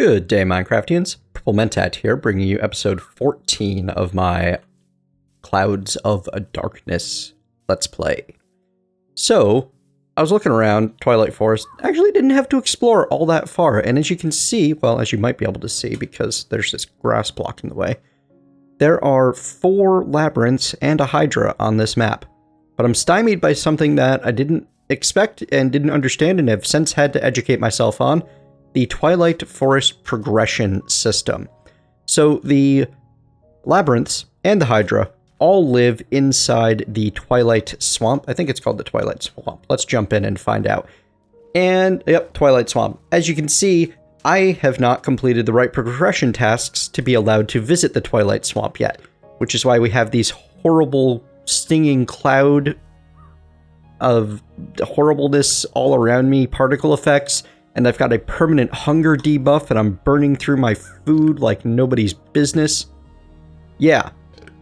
Good day, Minecraftians. Mentat here, bringing you episode 14 of my Clouds of Darkness Let's Play. So, I was looking around Twilight Forest, actually didn't have to explore all that far, and as you can see, well, as you might be able to see because there's this grass block in the way, there are 4 labyrinths and a hydra on this map. But I'm stymied by something that I didn't expect and didn't understand and have since had to educate myself on. The Twilight Forest progression system. So the labyrinths and the hydra all live inside the Twilight Swamp. I think it's called the Twilight Swamp. Let's jump in and find out. And, yep, Twilight Swamp. As you can see, I have not completed the right progression tasks to be allowed to visit the Twilight Swamp yet, which is why we have these horrible, stinging cloud of horribleness all around me, particle effects, and I've got a permanent hunger debuff, and I'm burning through my food like nobody's business. Yeah,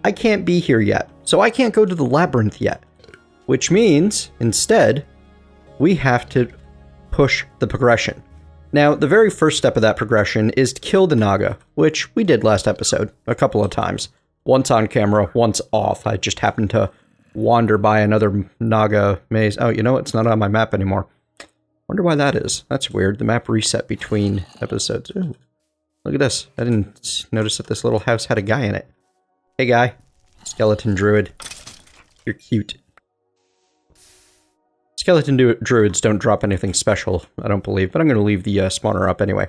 I can't be here yet, so I can't go to the labyrinth yet. Which means, instead, we have to push the progression. Now, the very first step of that progression is to kill the Naga, which we did last episode a couple of times. Once on camera, once off. I just happened to wander by another Naga maze. Oh, you know, it's not on my map anymore. Wonder why that is. That's weird. The map reset between episodes. Ooh, look at this. I didn't notice that this little house had a guy in it. Hey, guy. Skeleton druid. You're cute. Skeleton druids don't drop anything special, I don't believe, but I'm going to leave the spawner up anyway.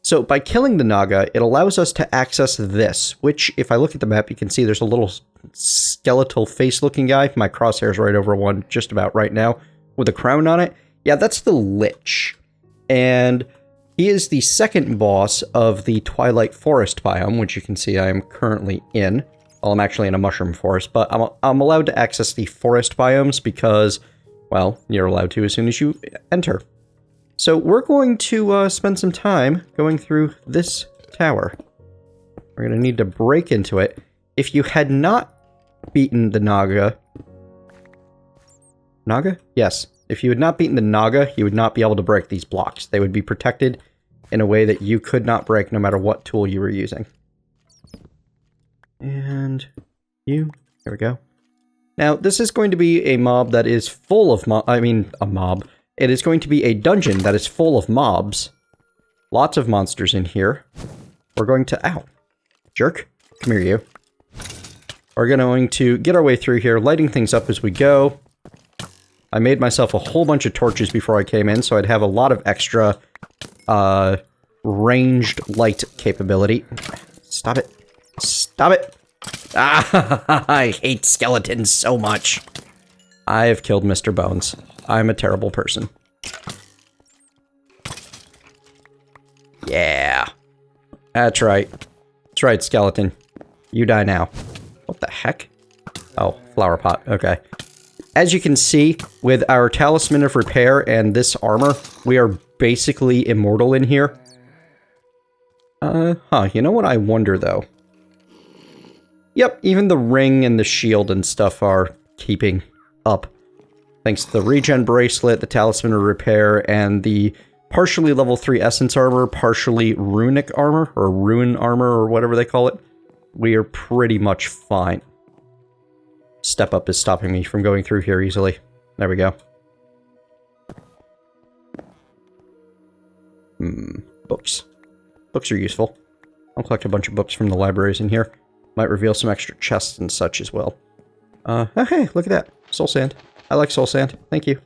So, by killing the Naga, it allows us to access this, which, if I look at the map, you can see there's a little skeletal face-looking guy. My crosshair's right over one just about right now, with a crown on it. Yeah, that's the Lich, and he is the second boss of the Twilight Forest biome, which you can see I am currently in. Well, I'm actually in a mushroom forest, but I'm allowed to access the forest biomes because, well, you're allowed to as soon as you enter. So we're going to spend some time going through this tower. We're going to need to break into it. If you had not beaten the Naga... Naga? Yes. If you had not beaten the Naga, you would not be able to break these blocks. They would be protected in a way that you could not break no matter what tool you were using. And you, there we go. Now, this is going to be a mob that is full of a mob. It is going to be a dungeon that is full of mobs. Lots of monsters in here. We're going to, ow, jerk, come here you. We're going to get our way through here, lighting things up as we go. I made myself a whole bunch of torches before I came in, so I'd have a lot of extra, ranged light capability. Stop it. Stop it! Ah, I hate skeletons so much. I've killed Mr. Bones. I'm a terrible person. Yeah. That's right. That's right, skeleton. You die now. What the heck? Oh, flower pot. Okay. As you can see, with our Talisman of Repair and this armor, we are basically immortal in here. You know what I wonder, though? Yep, even the ring and the shield and stuff are keeping up. Thanks to the regen bracelet, the Talisman of Repair, and the partially level 3 essence armor, partially runic armor, or rune armor, or whatever they call it. We are pretty much fine. Step up is stopping me from going through here easily. There we go. Books. Books are useful. I'll collect a bunch of books from the libraries in here. Might reveal some extra chests and such as well. Okay, look at that. Soul sand. I like soul sand. Thank you.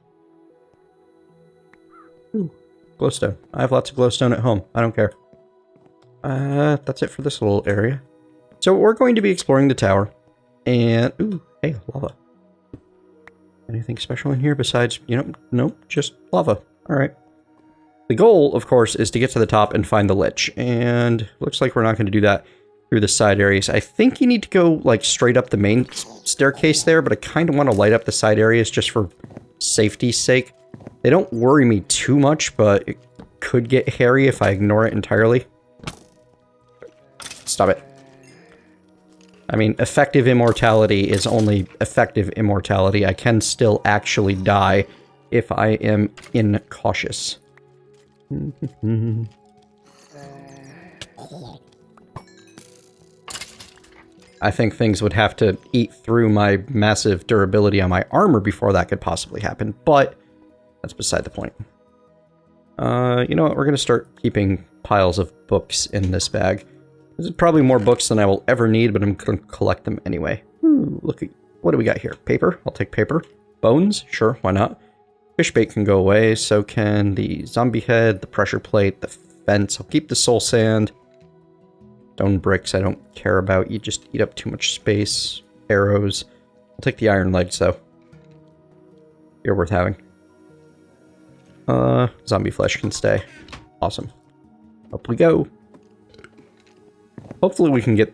Ooh, glowstone. I have lots of glowstone at home. I don't care. That's it for this little area. So we're going to be exploring the tower. And, ooh, hey, lava. Anything special in here besides, you know, nope, just lava. Alright. The goal, of course, is to get to the top and find the Lich. And looks like we're not going to do that through the side areas. I think you need to go, like, straight up the main staircase there, but I kind of want to light up the side areas just for safety's sake. They don't worry me too much, but it could get hairy if I ignore it entirely. Stop it. I mean, effective immortality is only effective immortality. I can still actually die if I am incautious. I think things would have to eat through my massive durability on my armor before that could possibly happen, but that's beside the point. You know what? We're going to start keeping piles of books in this bag. There's probably more books than I will ever need, but I'm going to collect them anyway. Ooh, look at what do we got here? Paper? I'll take paper. Bones? Sure, why not? Fish bait can go away, so can the zombie head, the pressure plate, the fence. I'll keep the soul sand. Stone bricks I don't care about. You just eat up too much space. Arrows. I'll take the iron legs, though. You're worth having. Zombie flesh can stay. Awesome. Up we go. Hopefully we can get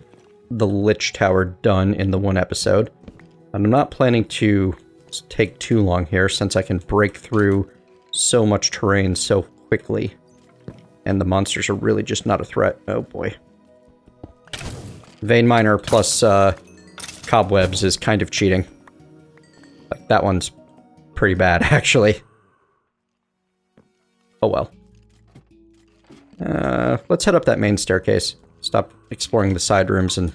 the Lich Tower done in the one episode. And I'm not planning to take too long here, since I can break through so much terrain so quickly. And the monsters are really just not a threat. Oh boy. Vein Miner plus Cobwebs is kind of cheating. Like, that one's pretty bad, actually. Oh well. Let's head up that main staircase. Stop exploring the side rooms and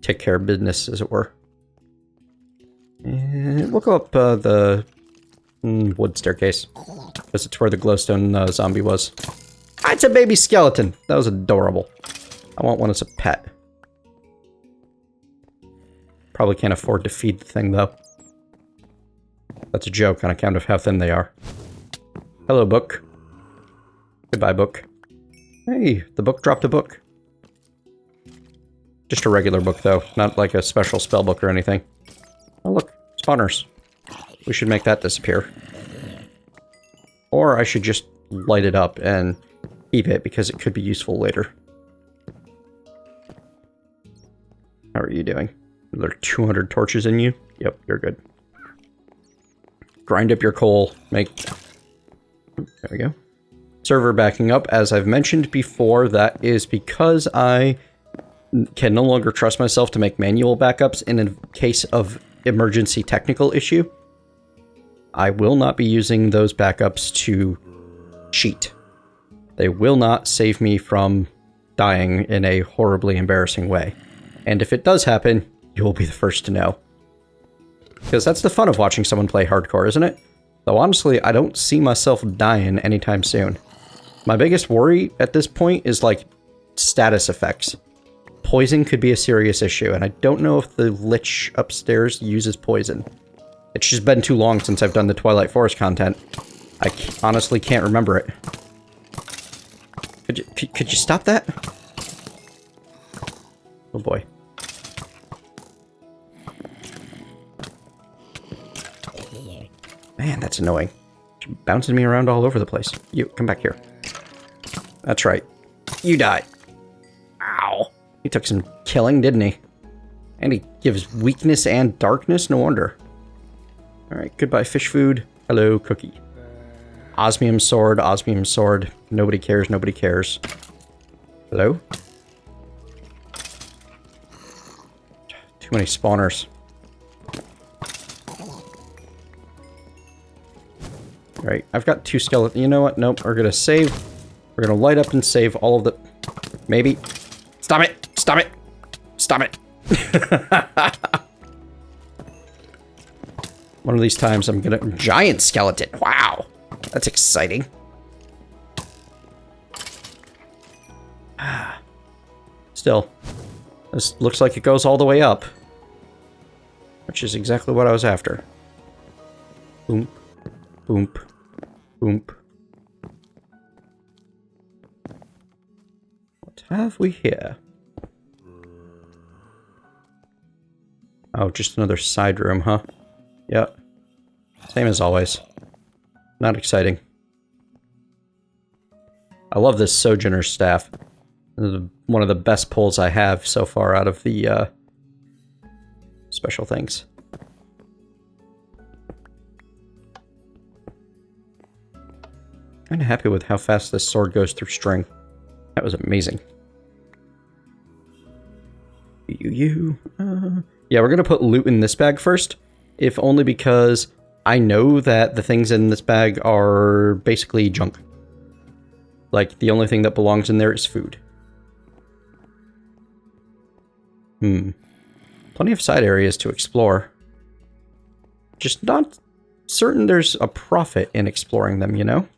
take care of business, as it were. And we'll go up the wood staircase, because it's where the glowstone zombie was. Ah, it's a baby skeleton! That was adorable. I want one as a pet. Probably can't afford to feed the thing, though. That's a joke on account of how thin they are. Hello, book. Goodbye, book. Hey, the book dropped a book. Just a regular book, though. Not like a special spell book or anything. Oh, look. Spawners. We should make that disappear. Or I should just light it up and keep it, because it could be useful later. How are you doing? Are there 200 torches in you? Yep, you're good. Grind up your coal. Make... There we go. Server backing up. As I've mentioned before, that is because I can no longer trust myself to make manual backups in a case of emergency technical issue. I will not be using those backups to cheat. They will not save me from dying in a horribly embarrassing way. And if it does happen, you will be the first to know. Because that's the fun of watching someone play hardcore, isn't it? Though honestly, I don't see myself dying anytime soon. My biggest worry at this point is, like, status effects. Poison could be a serious issue, and I don't know if the Lich upstairs uses poison. It's just been too long since I've done the Twilight Forest content. I honestly can't remember it. Could you stop that? Oh boy. Man, that's annoying. She's bouncing me around all over the place. You, come back here. That's right. You die. Ow. He took some killing, didn't he? And he gives weakness and darkness? No wonder. Alright, goodbye fish food. Hello, cookie. Osmium sword, osmium sword. Nobody cares, nobody cares. Hello? Too many spawners. Alright, I've got 2 skeletons. You know what? Nope, we're gonna save. We're gonna light up and save all of the... Maybe. Stop it! Stop it! Stop it! One of these times I'm gonna... Giant skeleton! Wow! That's exciting. Still. This looks like it goes all the way up. Which is exactly what I was after. Boom. Boom. Boom. What have we here? Oh, just another side room, huh? Yep. Same as always. Not exciting. I love this Sojourner's staff. This is one of the best pulls I have so far out of the special things. Kind of happy with how fast this sword goes through string. That was amazing. Yeah, we're gonna put loot in this bag first, if only because I know that the things in this bag are basically junk. like the only thing that belongs in there is food. Plenty of side areas to explore. Just not certain there's a profit in exploring them, you know?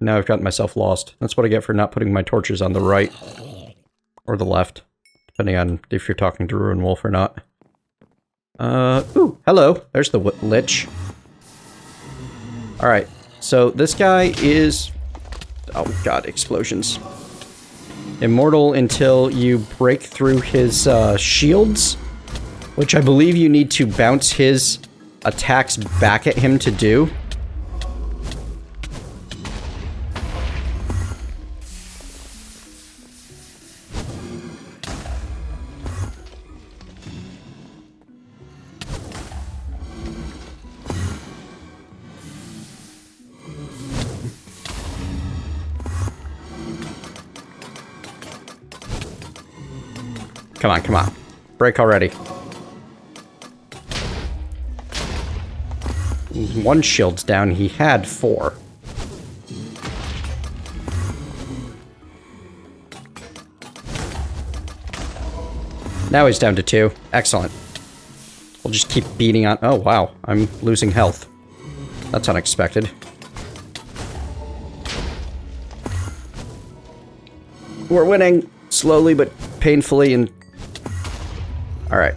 Now I've gotten myself lost. That's what I get for not putting my torches on the right. Or the left. Depending on if you're talking to Ruin Wolf or not. Ooh, hello. There's the Lich. Alright, so this guy is... Oh god, explosions. Immortal until you break through his shields, which I believe you need to bounce his attacks back at him to do. Come on, come on. Break already. One shield's down. He had 4. Now he's down to 2. Excellent. We'll just keep beating on... Oh, wow. I'm losing health. That's unexpected. We're winning. Slowly but painfully and... Alright.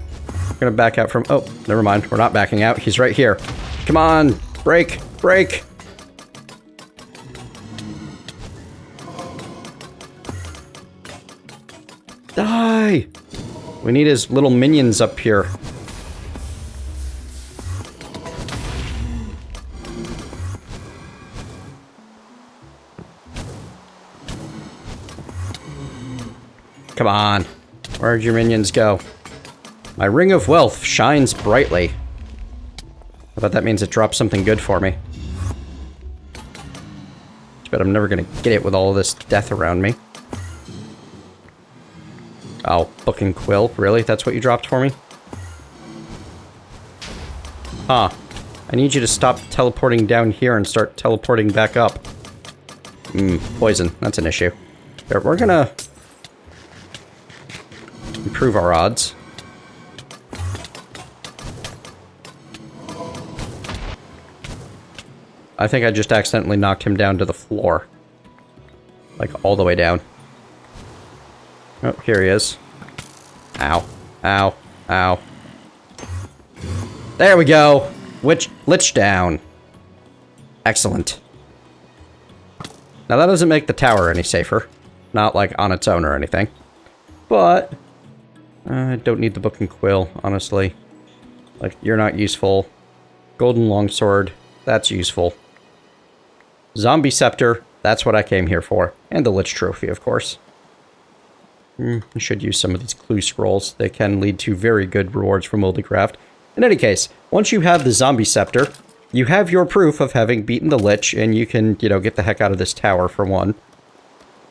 We're gonna back out from... Oh, never mind. We're not backing out. He's right here. Come on! Break! Break! Die! We need his little minions up here. Come on. Where'd your minions go? My ring of wealth shines brightly. I bet that means it drops something good for me. But I'm never gonna get it with all this death around me. Oh, Book and Quill? Really? That's what you dropped for me? Huh. I need you to stop teleporting down here and start teleporting back up. Poison. That's an issue. Here, we're gonna... improve our odds. I think I just accidentally knocked him down to the floor. Like, all the way down. Oh, here he is. Ow. Ow. Ow. There we go! Lich down. Excellent. Now that doesn't make the tower any safer. Not, like, on its own or anything. But... I don't need the Book and Quill, honestly. Like, you're not useful. Golden Longsword, that's useful. Zombie Scepter, that's what I came here for. And the Lich Trophy, of course. I should use some of these clue scrolls. They can lead to very good rewards for MultiCraft. In any case, once you have the Zombie Scepter, you have your proof of having beaten the Lich, and you can, you know, get the heck out of this tower for one.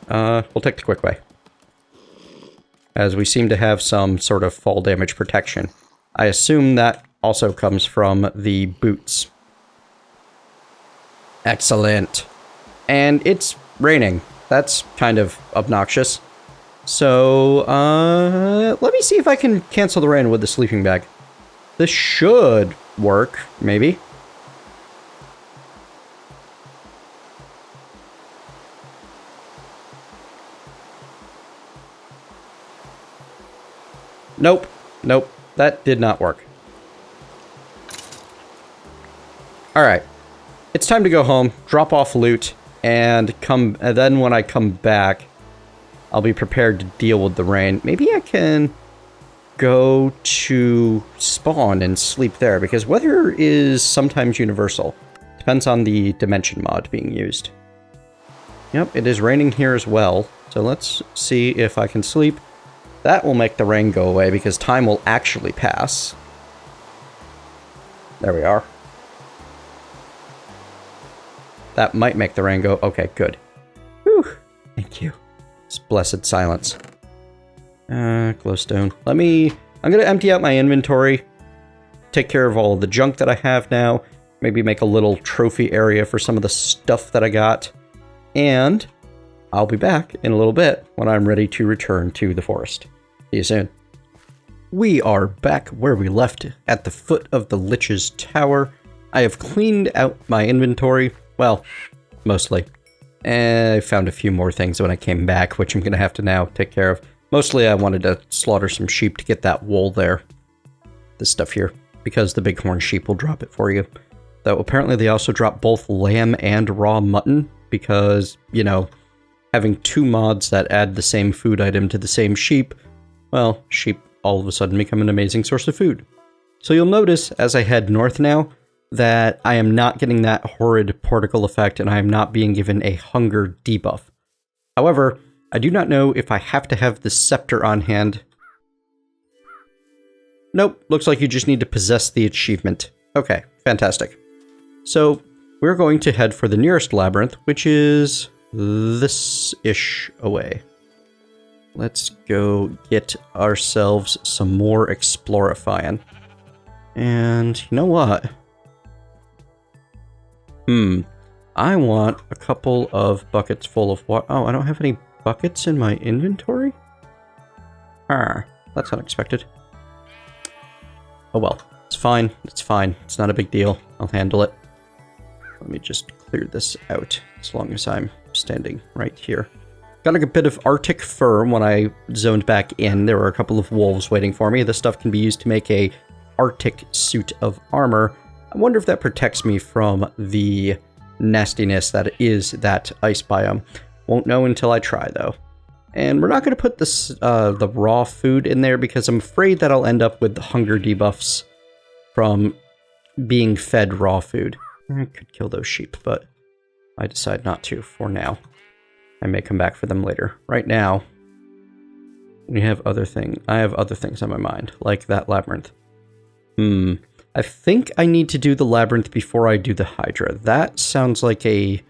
We'll take the quick way. As we seem to have some sort of fall damage protection. I assume that also comes from the boots. Excellent. And it's raining. That's kind of obnoxious. So, let me see if I can cancel the rain with the sleeping bag. This should work, maybe. Nope. Nope. That did not work. Alright. It's time to go home, drop off loot, and then when I come back, I'll be prepared to deal with the rain. Maybe I can go to spawn and sleep there, because weather is sometimes universal. Depends on the dimension mod being used. Yep, it is raining here as well, so let's see if I can sleep. That will make the rain go away, because time will actually pass. There we are. That might make the rain go... Okay, good. Whew. Thank you. It's blessed silence. Glowstone. I'm gonna empty out my inventory. Take care of all of the junk that I have now. Maybe make a little trophy area for some of the stuff that I got. and I'll be back in a little bit when I'm ready to return to the forest. See you soon. We are back where we left, at the foot of the Lich's tower. I have cleaned out my inventory, well, mostly. And I found a few more things when I came back, which I'm going to have to now take care of. Mostly I wanted to slaughter some sheep to get that wool there. This stuff here, because the bighorn sheep will drop it for you. Though apparently they also drop both lamb and raw mutton, because, you know, having two mods that add the same food item to the same sheep, well, sheep all of a sudden become an amazing source of food. So you'll notice as I head north now that I am not getting that horrid particle effect and I am not being given a hunger debuff. However, I do not know if I have to have the scepter on hand. Nope, looks like you just need to possess the achievement. Okay, fantastic. So we're going to head for the nearest labyrinth, which is this-ish away. Let's go get ourselves some more explorifying. And you know what? I want a couple of buckets full of water. Oh, I don't have any buckets in my inventory? That's unexpected. Oh well, it's fine. It's fine. It's not a big deal. I'll handle it. Let me just clear this out as long as I'm standing right here. Got a bit of Arctic fur when I zoned back in. There were a couple of wolves waiting for me. This stuff can be used to make a Arctic suit of armor. I wonder if that protects me from the nastiness that is that ice biome. Won't know until I try, though. And we're not going to put this the raw food in there because I'm afraid that I'll end up with hunger debuffs from being fed raw food. I could kill those sheep, but I decide not to for now. I may come back for them later. Right now, I have other things on my mind, like that labyrinth. I think I need to do the labyrinth before I do the Hydra. That sounds like a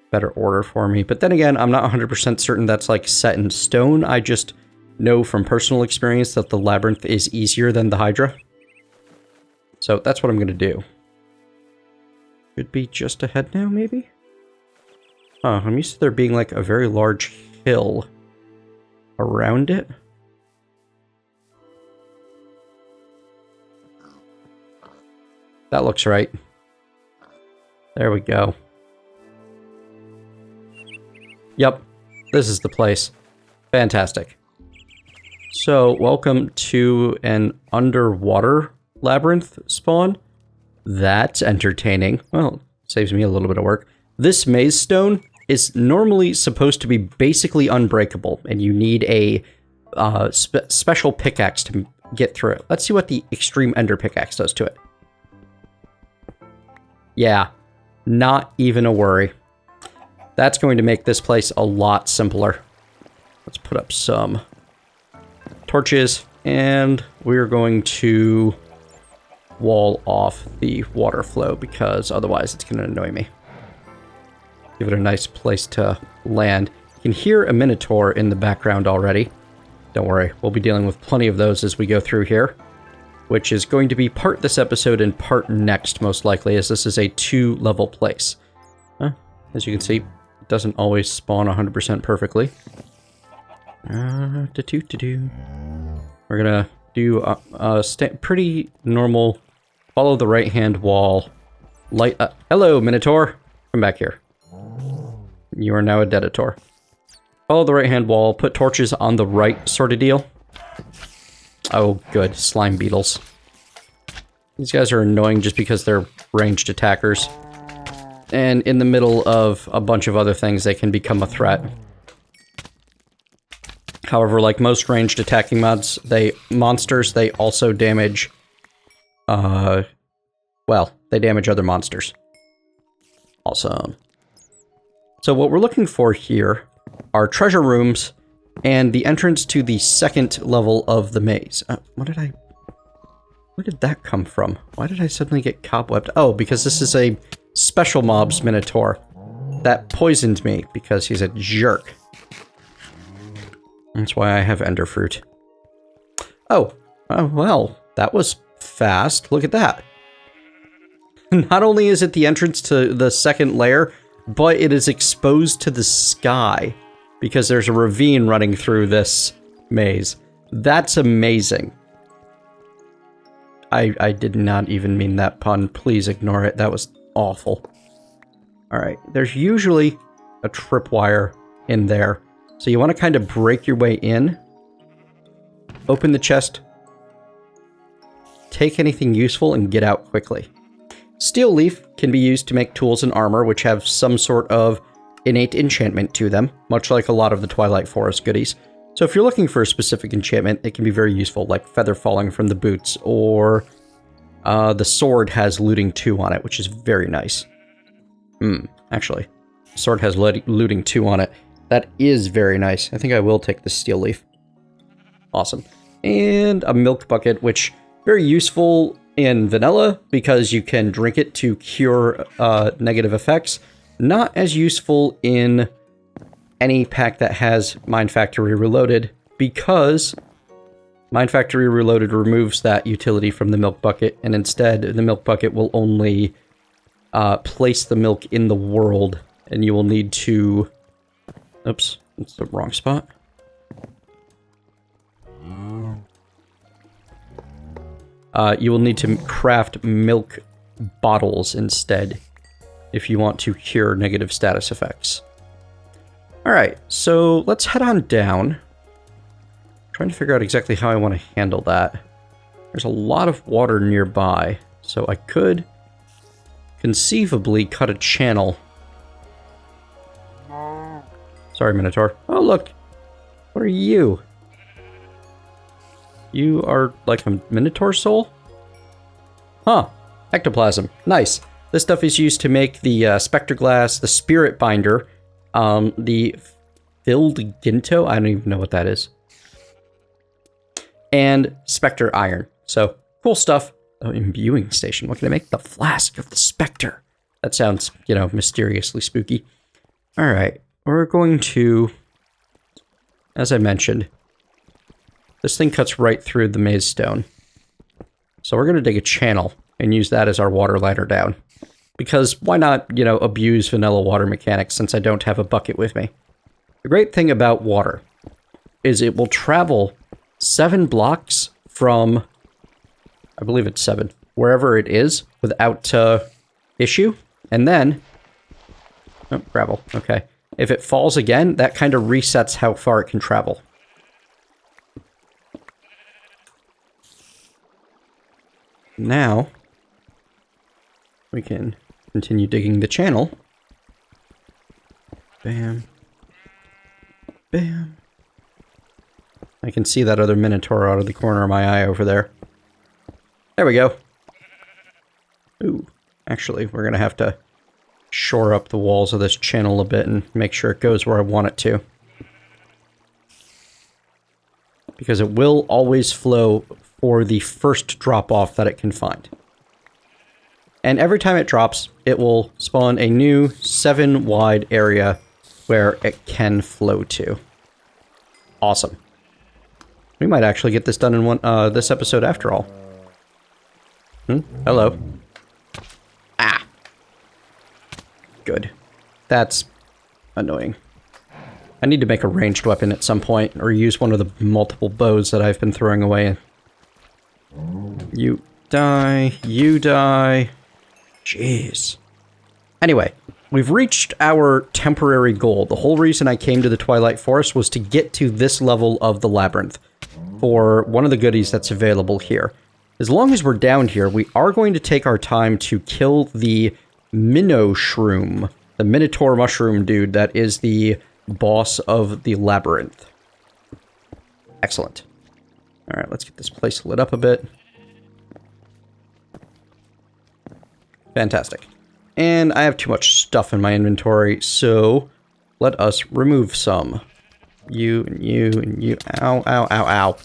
better order for me. But then again, I'm not 100% certain that's like set in stone. I just know from personal experience that the labyrinth is easier than the Hydra. So that's what I'm going to do. Should be just ahead now, maybe? I'm used to there being like a very large hill around it. That looks right. There we go. Yep, this is the place. Fantastic. So, welcome to an underwater labyrinth spawn. That's entertaining. Well, saves me a little bit of work. This maze stone is normally supposed to be basically unbreakable, and you need a special pickaxe to get through it. Let's see what the Extreme Ender Pickaxe does to it. Yeah, not even a worry. That's going to make this place a lot simpler. Let's put up some torches, and we're going to wall off the water flow because otherwise it's going to annoy me. Give it a nice place to land. You can hear a minotaur in the background already. Don't worry, we'll be dealing with plenty of those as we go through here, which is going to be part this episode and part next, most likely, as this is a 2-level place. As you can see, it doesn't always spawn 100% perfectly. We're gonna do a pretty normal, follow the right-hand wall, light up. Hello, Minotaur! Come back here. You are now a Dedator. Follow the right-hand wall, put torches on the right sort of deal. Oh, good. Slime beetles. These guys are annoying just because they're ranged attackers. And in the middle of a bunch of other things, they can become a threat. However, like most ranged attacking mods, they also damage... well, they damage other monsters. Awesome. So what we're looking for here are treasure rooms and the entrance to the second level of the maze. Where did that come from? Why did I suddenly get cobwebbed? Oh, because this is a special mob's Minotaur that poisoned me because he's a jerk. That's why I have Ender Fruit. Oh, well, that was fast. Look at that. Not only is it the entrance to the second layer, but it is exposed to the sky because there's a ravine running through this maze. That's amazing. I did not even mean that pun. Please ignore it. That was awful. Alright, there's usually a tripwire in there. So you want to kind of break your way in. Open the chest. Take anything useful and get out quickly. Steel leaf can be used to make tools and armor which have some sort of innate enchantment to them, much like a lot of the Twilight Forest goodies. So if you're looking for a specific enchantment, it can be very useful, like feather falling from the boots, or the sword has looting 2 on it, which is very nice. Actually, sword has looting 2 on it. That is very nice. I think I will take the steel leaf. Awesome. And a milk bucket, which very useful in vanilla because you can drink it to cure negative effects. Not as useful in any pack that has Mind Factory Reloaded because Mind Factory Reloaded removes that utility from the milk bucket, and instead the milk bucket will only place the milk in the world, and you will need to... Oops, that's the wrong spot. You will need to craft milk bottles instead if you want to cure negative status effects. Alright, so let's head on down. Trying to figure out exactly how I want to handle that. There's a lot of water nearby, so I could conceivably cut a channel. Sorry, Minotaur. Oh, look! What are you? You are like a Minotaur soul? Huh. Ectoplasm. Nice. This stuff is used to make the Spectre Glass, the Spirit Binder, the Filled Ginto, I don't even know what that is, and Spectre Iron. So, cool stuff. Oh, imbuing station. What can I make? The Flask of the Spectre. That sounds, you know, mysteriously spooky. Alright, we're going to, as I mentioned, this thing cuts right through the maze stone. So we're going to dig a channel and use that as our water ladder down. Because why not, you know, abuse vanilla water mechanics since I don't have a bucket with me. The great thing about water is it will travel 7 blocks from, I believe it's 7, wherever it is without issue. And then, oh, gravel, okay. If it falls again, that kind of resets how far it can travel. Now, we can continue digging the channel. Bam. Bam. I can see that other Minotaur out of the corner of my eye over there. There we go. Ooh. Actually, we're going to have to shore up the walls of this channel a bit and make sure it goes where I want it to. Because it will always flow for the first drop-off that it can find. And every time it drops, it will spawn a new 7-wide area where it can flow to. Awesome. We might actually get this done in this episode after all. Hello. Ah! Good. That's annoying. I need to make a ranged weapon at some point, or use one of the multiple bows that I've been throwing away. You die, you die. Jeez. Anyway, we've reached our temporary goal. The whole reason I came to the Twilight Forest was to get to this level of the Labyrinth for one of the goodies that's available here. As long as we're down here, we are going to take our time to kill the minoshroom, the Minotaur mushroom dude that is the boss of the Labyrinth. Excellent. Alright, let's get this place lit up a bit. Fantastic. And I have too much stuff in my inventory, so let us remove some. You and you and you. Ow, ow, ow, ow.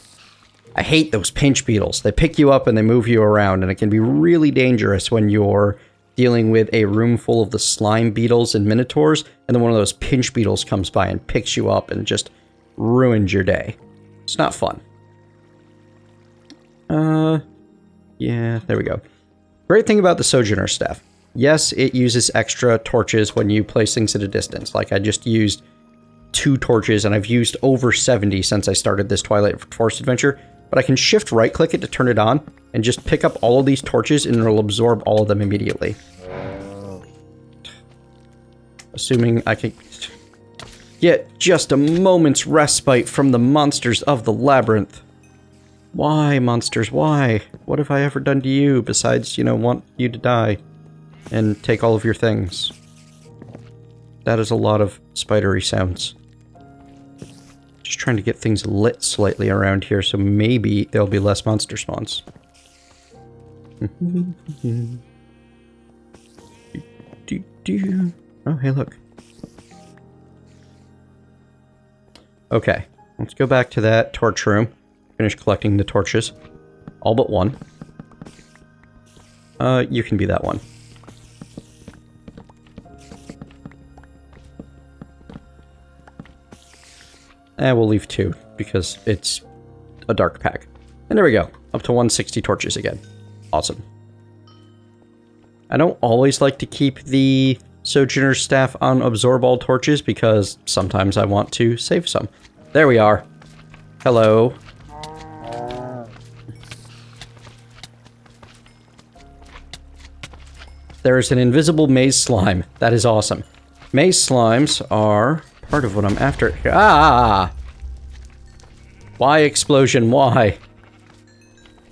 I hate those pinch beetles. They pick you up and they move you around, and it can be really dangerous when you're dealing with a room full of the slime beetles and minotaurs, and then one of those pinch beetles comes by and picks you up and just ruins your day. It's not fun. Yeah, there we go. Great thing about the Sojourner staff. Yes, it uses extra torches when you place things at a distance. Like, I just used 2 torches, and I've used over 70 since I started this Twilight Forest adventure. But I can shift right-click it to turn it on, and just pick up all of these torches, and it'll absorb all of them immediately. Assuming I can get just a moment's respite from the monsters of the Labyrinth. Why, monsters, why? What have I ever done to you besides, you know, want you to die and take all of your things? That is a lot of spidery sounds. Just trying to get things lit slightly around here, so maybe there'll be less monster spawns. Oh, hey, look. Okay, let's go back to that torch room. Finish collecting the torches. All but one. You can be that one. We'll leave 2, because it's a dark pack. And there we go. Up to 160 torches again. Awesome. I don't always like to keep the Sojourner staff on absorb all torches, because sometimes I want to save some. There we are. Hello. There is an invisible maze slime. That is awesome. Maze slimes are part of what I'm after. Ah! Why explosion? Why?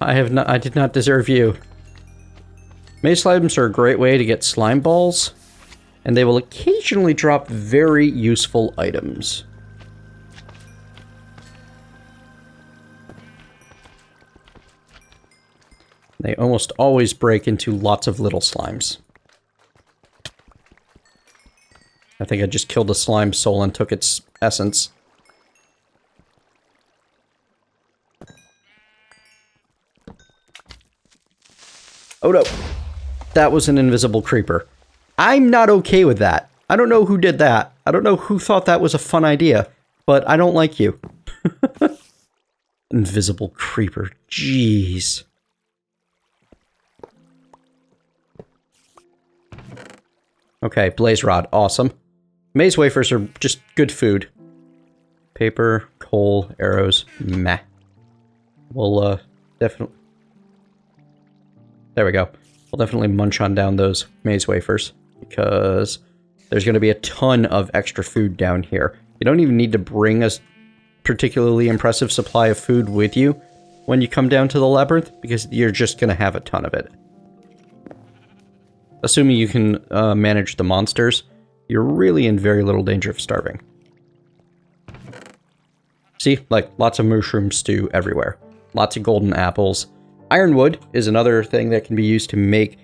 I did not deserve you. Maze slimes are a great way to get slime balls, and they will occasionally drop very useful items. They almost always break into lots of little slimes. I think I just killed a slime soul and took its essence. Oh no! That was an invisible creeper. I'm not okay with that. I don't know who did that. I don't know who thought that was a fun idea, but I don't like you. Invisible creeper. Jeez. Okay, blaze rod. Awesome. Maze wafers are just good food. Paper, coal, arrows. Meh. We'll, definitely... There we go. We'll definitely munch on down those maze wafers, because there's going to be a ton of extra food down here. You don't even need to bring a particularly impressive supply of food with you when you come down to the labyrinth, because you're just going to have a ton of it. Assuming you can manage the monsters, you're really in very little danger of starving. See? Like, lots of mushroom stew everywhere. Lots of golden apples. Ironwood is another thing that can be used to make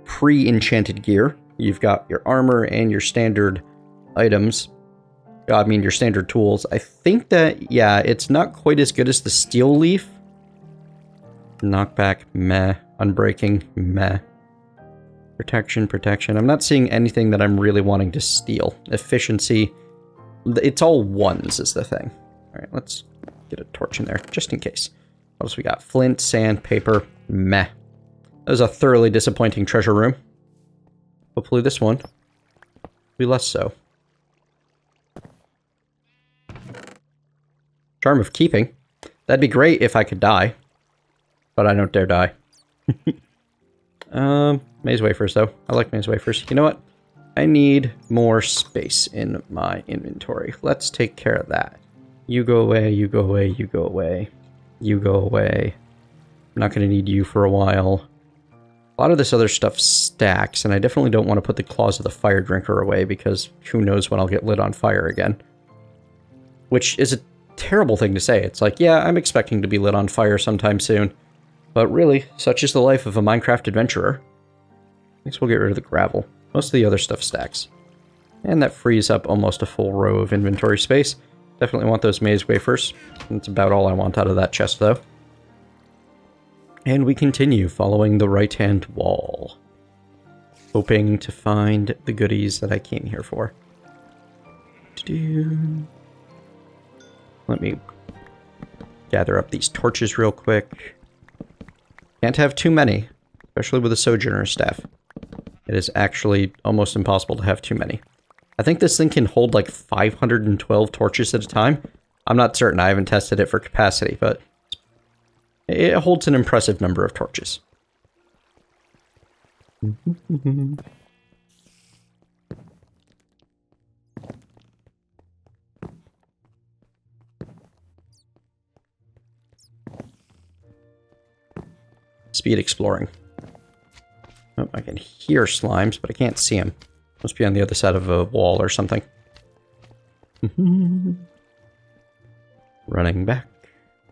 pre-enchanted gear. You've got your armor and your standard items. I mean, your standard tools. I think that, yeah, it's not quite as good as the steel leaf. Knockback, meh. Unbreaking, meh. Protection, protection. I'm not seeing anything that I'm really wanting to steal. Efficiency. It's all ones is the thing. Alright, let's get a torch in there, just in case. What else we got? Flint, sand, paper. Meh. That was a thoroughly disappointing treasure room. Hopefully this one will be less so. Charm of keeping. That'd be great if I could die. But I don't dare die. Maze wafers, though. I like maze wafers. You know what? I need more space in my inventory. Let's take care of that. You go away, you go away, you go away. You go away. I'm not going to need you for a while. A lot of this other stuff stacks, and I definitely don't want to put the Claws of the Fire Drinker away, because who knows when I'll get lit on fire again. Which is a terrible thing to say. It's like, yeah, I'm expecting to be lit on fire sometime soon. But really, such is the life of a Minecraft adventurer. I guess we'll get rid of the gravel. Most of the other stuff stacks. And that frees up almost a full row of inventory space. Definitely want those maze wafers. That's about all I want out of that chest, though. And we continue following the right-hand wall. Hoping to find the goodies that I came here for. Let me gather up these torches real quick. Can't have too many, especially with a Sojourner staff. It is actually almost impossible to have too many. I think this thing can hold like 512 torches at a time. I'm not certain. I haven't tested it for capacity, but it holds an impressive number of torches. Speed exploring. Oh, I can hear slimes, but I can't see them. Must be on the other side of a wall or something. Running back,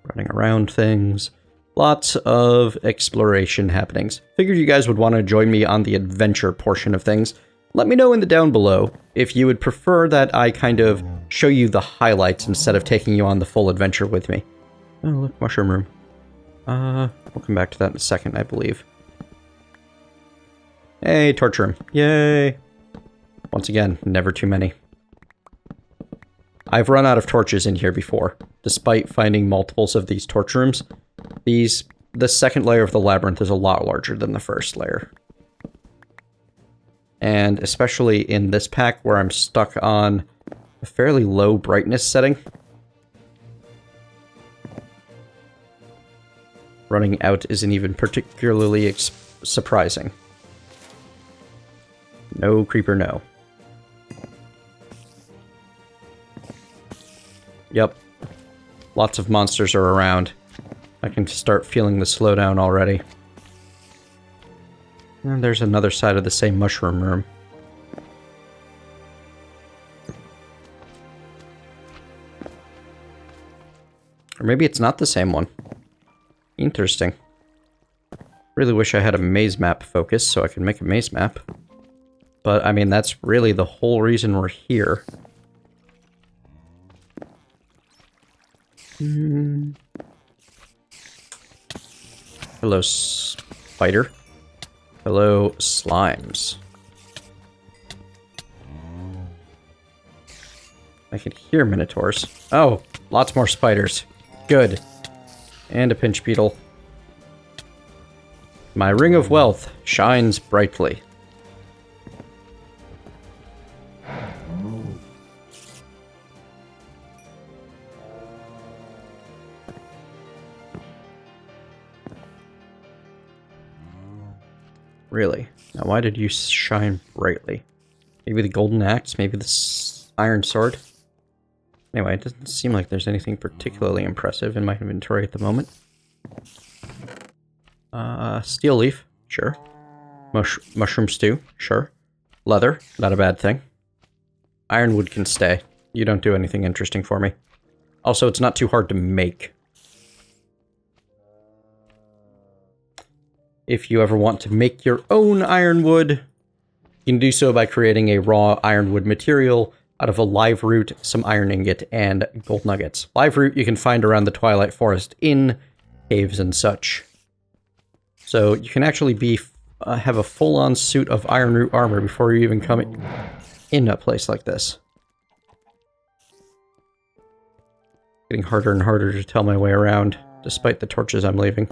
running around things. Lots of exploration happenings. Figured you guys would want to join me on the adventure portion of things. Let me know in the down below if you would prefer that I kind of show you the highlights instead of taking you on the full adventure with me. Oh, look, mushroom room. We'll come back to that in a second, I believe. Hey, torch room. Yay! Once again, never too many. I've run out of torches in here before, despite finding multiples of these torch rooms. The second layer of the labyrinth is a lot larger than the first layer. And especially in this pack where I'm stuck on a fairly low brightness setting. Running out isn't even particularly surprising. No creeper, no. Yep. Lots of monsters are around. I can start feeling the slowdown already. And there's another side of the same mushroom room. Or maybe it's not the same one. Interesting. Really wish I had a maze map focus so I could make a maze map. But, I mean, that's really the whole reason we're here. Hello, spider. Hello, slimes. I can hear minotaurs. Oh, lots more spiders. Good. And a pinch beetle. My ring of wealth shines brightly. Really? Now why did you shine brightly? Maybe the golden axe? Maybe the iron sword? Anyway, it doesn't seem like there's anything particularly impressive in my inventory at the moment. Steel leaf, sure. Mushroom stew, sure. Leather, not a bad thing. Ironwood can stay. You don't do anything interesting for me. Also, it's not too hard to make. If you ever want to make your own ironwood, you can do so by creating a raw ironwood material out of a live root, some iron ingot, and gold nuggets. Live root you can find around the Twilight Forest in caves and such. So you can actually have a full-on suit of iron root armor before you even come in a place like this. Getting harder and harder to tell my way around, despite the torches I'm leaving.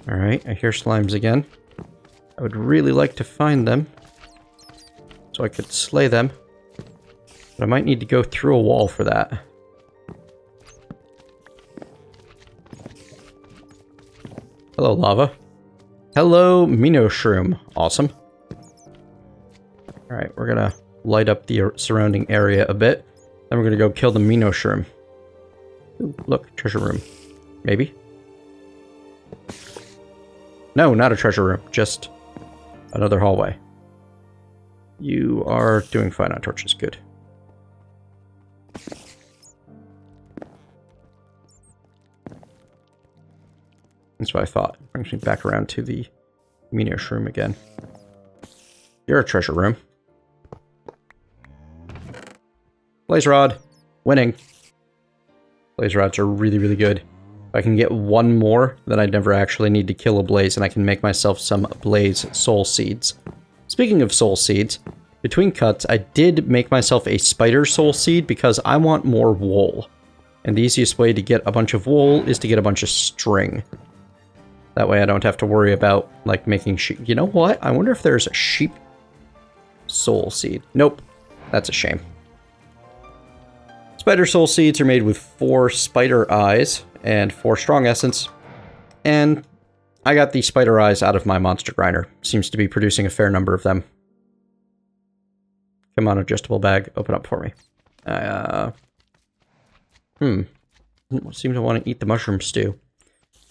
Alright, I hear slimes again. I would really like to find them, so I could slay them. But I might need to go through a wall for that. Hello, lava. Hello, minoshroom. Awesome. Alright, we're gonna light up the surrounding area a bit. Then we're gonna go kill the minoshroom. Ooh, look, treasure room. Maybe? No, not a treasure room. Just another hallway. You are doing fine on torches. Good. That's what I thought. Brings me back around to the minoshroom again. You're a treasure room. Blaze rod. Winning. Blaze rods are really, really good. If I can get one more, then I'd never actually need to kill a blaze, and I can make myself some blaze soul seeds. Speaking of soul seeds, between cuts, I did make myself a spider soul seed because I want more wool. And the easiest way to get a bunch of wool is to get a bunch of string. That way I don't have to worry about, like, making sheep. You know what? I wonder if there's a sheep soul seed. Nope. That's a shame. Spider soul seeds are made with 4 spider eyes and 4 strong essence. And I got the spider eyes out of my monster grinder. Seems to be producing a fair number of them. Come on, adjustable bag. Open up for me. Seem to want to eat the mushroom stew.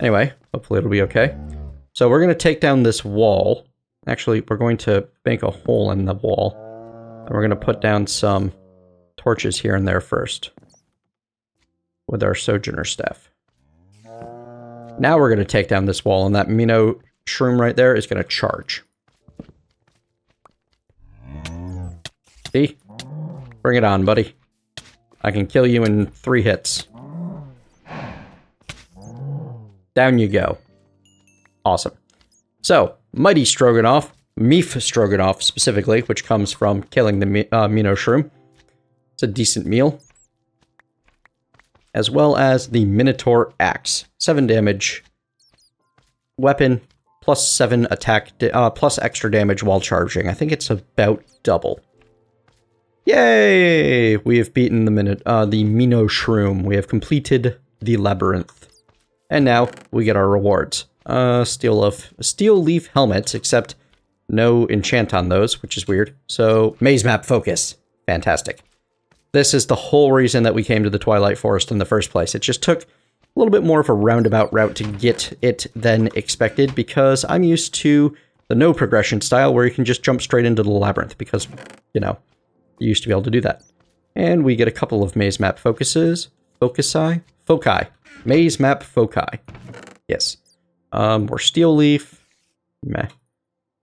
Anyway, hopefully it'll be okay. So we're going to take down this wall. Actually, we're going to make a hole in the wall. And we're going to put down some torches here and there first. With our sojourner staff. Now we're going to take down this wall, and that minoshroom right there is going to charge. See? Bring it on, buddy. I can kill you in 3 hits. Down you go. Awesome. So, Mighty Stroganoff, Meef Stroganoff specifically, which comes from killing the minoshroom. It's a decent meal. As well as the Minotaur Axe. 7 damage. Weapon, plus 7 attack, plus extra damage while charging. I think it's about double. Yay! We have beaten the minoshroom. We have completed the Labyrinth. And now we get our rewards. Steel leaf helmets, except no enchant on those, which is weird. So, maze map focus. Fantastic. This is the whole reason that we came to the Twilight Forest in the first place. It just took a little bit more of a roundabout route to get it than expected, because I'm used to the no progression style where you can just jump straight into the Labyrinth, because, you know, you used to be able to do that. And we get a couple of maze map focuses. Foci. Maze map foci. Yes. More steel leaf. Meh.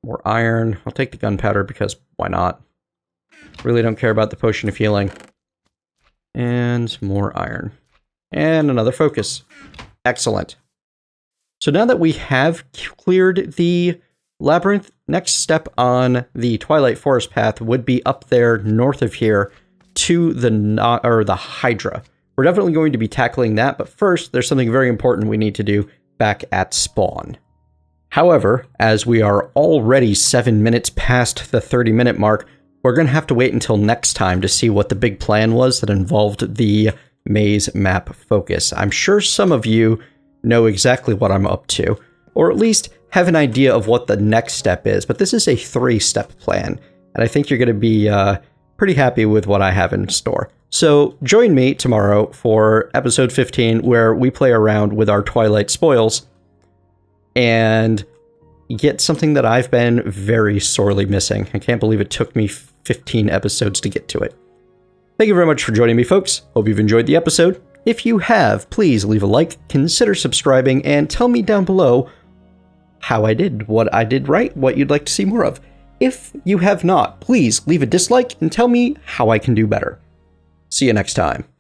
More iron. I'll take the gunpowder because why not? Really don't care about the potion of healing. And more iron. And another focus. Excellent. So now that we have cleared the Labyrinth, next step on the Twilight Forest path would be up there north of here to the Hydra. We're definitely going to be tackling that, but first, there's something very important we need to do back at spawn. However, as we are already 7 minutes past the 30-minute mark, we're going to have to wait until next time to see what the big plan was that involved the maze map focus. I'm sure some of you know exactly what I'm up to, or at least have an idea of what the next step is, but this is a 3-step plan, and I think you're going to be pretty happy with what I have in store. So join me tomorrow for episode 15, where we play around with our Twilight spoils and get something that I've been very sorely missing. I can't believe it took me 15 episodes to get to it. Thank you very much for joining me, folks. Hope you've enjoyed the episode. If you have, please leave a like, consider subscribing, and tell me down below how I did, what I did right, what you'd like to see more of. If you have not, please leave a dislike and tell me how I can do better. See you next time.